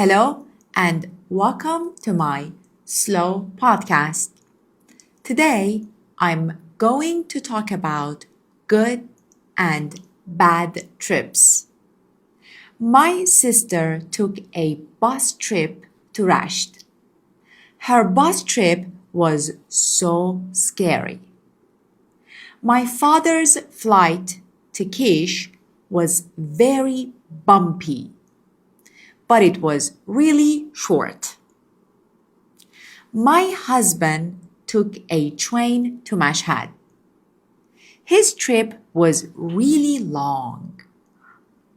Hello and welcome to my slow podcast. Today I'm going to talk about good and bad trips. My sister took a bus trip to Rasht. Her bus trip was so scary. My father's flight to Kish was very bumpy, but it was really short. My husband took a train to Mashhad. His trip was really long,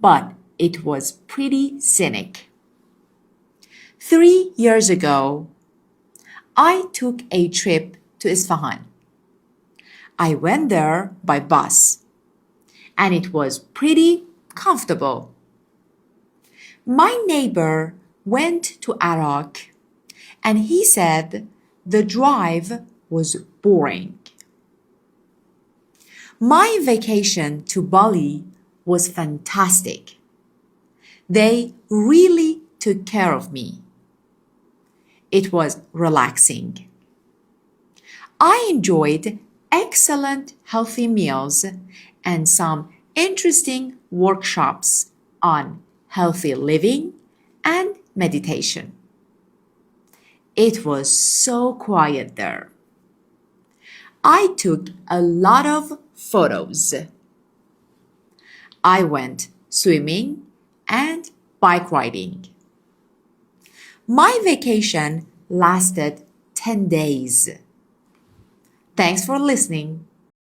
but it was pretty scenic. 3 years ago, I took a trip to Isfahan. I went there by bus, and it was pretty comfortable. My neighbor went to Iraq, and he said the drive was boring. My vacation to Bali was fantastic. They really took care of me. It was relaxing. I enjoyed excellent healthy meals and some interesting workshops on healthy living and meditation. It was so quiet there. I took a lot of photos. I went swimming and bike riding. My vacation lasted 10 days. Thanks for listening.